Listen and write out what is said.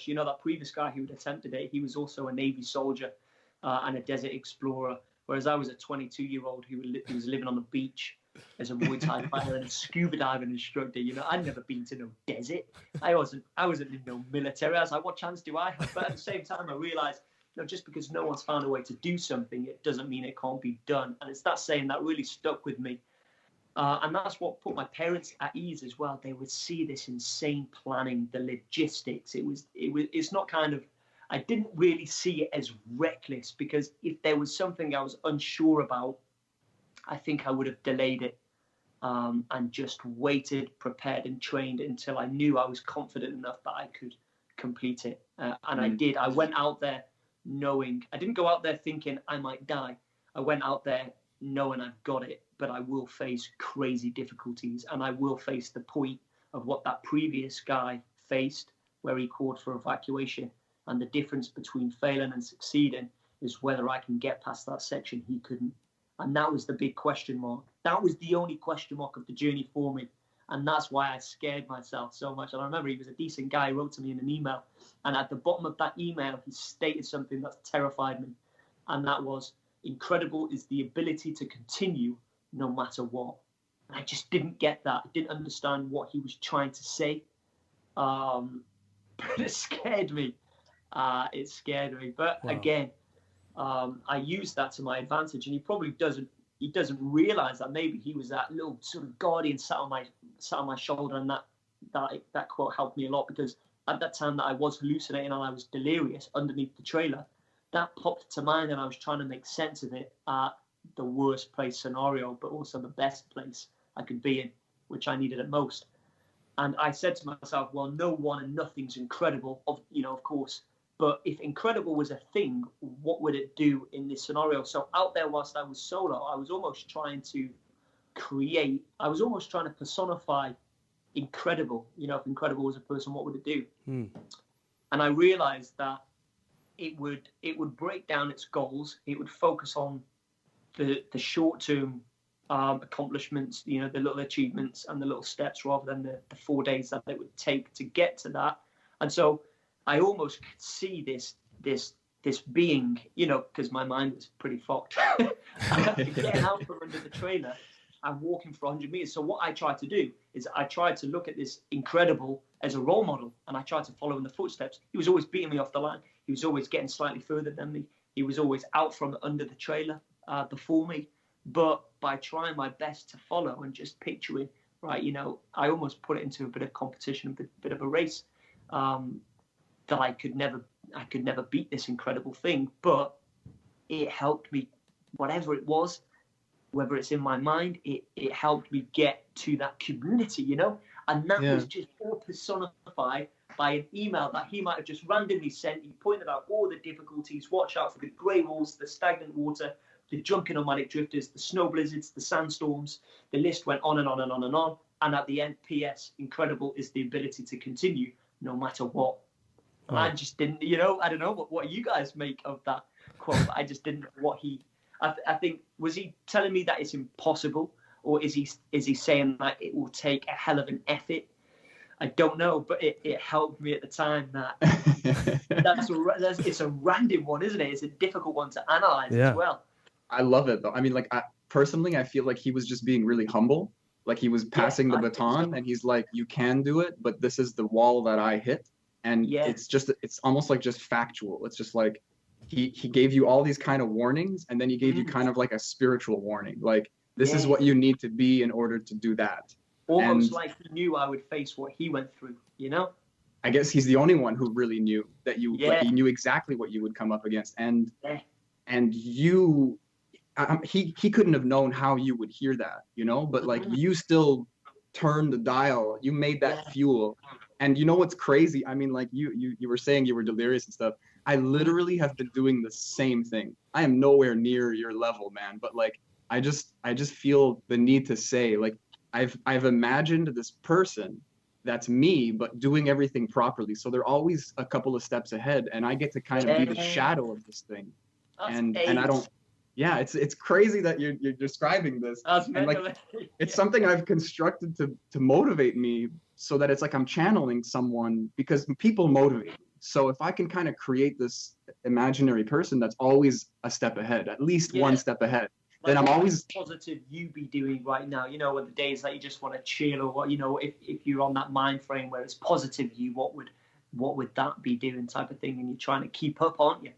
You know, that previous guy who had attempted it, he was also a Navy soldier and a desert explorer, whereas I was a 22-year-old who was living on the beach as a Muay Thai fighter and a scuba diving instructor. You know, I'd never been to no desert. I wasn't in no military. I was like, what chance do I have? But at the same time, I realized, you know, just because no one's found a way to do something, it doesn't mean it can't be done. And it's that saying that really stuck with me. And that's what put my parents at ease as well. They would see this insane planning, the logistics. It's not kind of, I didn't really see it as reckless, because if there was something I was unsure about, I think I would have delayed it and just waited, prepared and trained until I knew I was confident enough that I could complete it. And I did. I went out there knowing, I didn't go out there thinking I might die. I went out there knowing I've got it, but I will face crazy difficulties, and I will face the point of what that previous guy faced, where he called for evacuation. And the difference between failing and succeeding is whether I can get past that section he couldn't. And that was the big question mark. That was the only question mark of the journey for me. And that's why I scared myself so much. And I remember he was a decent guy. He wrote to me in an email. And at the bottom of that email, he stated something that terrified me. And that was, incredible is the ability to continue no matter what. And I just didn't get that. I didn't understand what he was trying to say. But it scared me. But wow. Again, I used that to my advantage, and he probably doesn't realize that maybe he was that little sort of guardian sat on my shoulder, and that quote helped me a lot, because at that time that I was hallucinating and I was delirious underneath the trailer, that popped to mind, and I was trying to make sense of it at the worst place scenario, but also the best place I could be in, which I needed it most. And I said to myself, well, no one and nothing's incredible, of course. But if incredible was a thing, what would it do in this scenario? So out there, whilst I was solo, I was almost trying to personify incredible. You know, if incredible was a person, what would it do? And I realized that it would break down its goals. It would focus on the short-term accomplishments, you know, the little achievements and the little steps, rather than the 4 days that it would take to get to that. And so I almost could see this being, you know, because my mind was pretty fucked, getting out from under the trailer and walking for 100 meters. So what I tried to do is I tried to look at this incredible as a role model, and I tried to follow in the footsteps. He was always beating me off the line. He was always getting slightly further than me. He was always out from under the trailer before me. But by trying my best to follow and just picturing, right, you know, I almost put it into a bit of competition, a bit of a race, that I could never beat this incredible thing. But it helped me, whatever it was, whether it's in my mind, it helped me get to that community, you know? And that was just all personified by an email that he might have just randomly sent. He pointed out all the difficulties. Watch out for the grey walls, the stagnant water, the drunken nomadic drifters, the snow blizzards, the sandstorms. The list went on and on and on and on. And at the end, P.S., incredible is the ability to continue no matter what. And I just didn't, you know, I don't know what you guys make of that quote. I just didn't know what I think, was he telling me that it's impossible, or is he saying that it will take a hell of an effort? I don't know, but it helped me at the time that it's a random one, isn't it? It's a difficult one to analyze as well. I love it though. I mean, like, personally, I feel like he was just being really humble. Like, he was passing the baton, and he's like, you can do it, but this is the wall that I hit. And it's almost like just factual. It's just like, he gave you all these kind of warnings, and then he gave you kind of like a spiritual warning. Like, this is what you need to be in order to do that. Almost like he knew I would face what he went through, you know? I guess he's the only one who really knew that like, he knew exactly what you would come up against. And you, he couldn't have known how you would hear that, you know? But like, you still turned the dial. You made that fuel. And you know what's crazy? I mean, like, you were saying you were delirious and stuff. I literally have been doing the same thing. I am nowhere near your level, man. But like, I just feel the need to say, like, I've imagined this person that's me, but doing everything properly. So they're always a couple of steps ahead, and I get to kind of be the shadow of this thing. And I don't. Yeah, it's crazy that you're describing this. And like, it's something I've constructed to motivate me, so that it's like I'm channeling someone, because people motivate me. So if I can kind of create this imaginary person that's always a step ahead, at least one step ahead, then I'm always positive you be doing right now. You know, with the days that you just want to chill, or what, you know, if you're on that mind frame where it's positive you, what would that be doing type of thing, and you're trying to keep up, aren't you?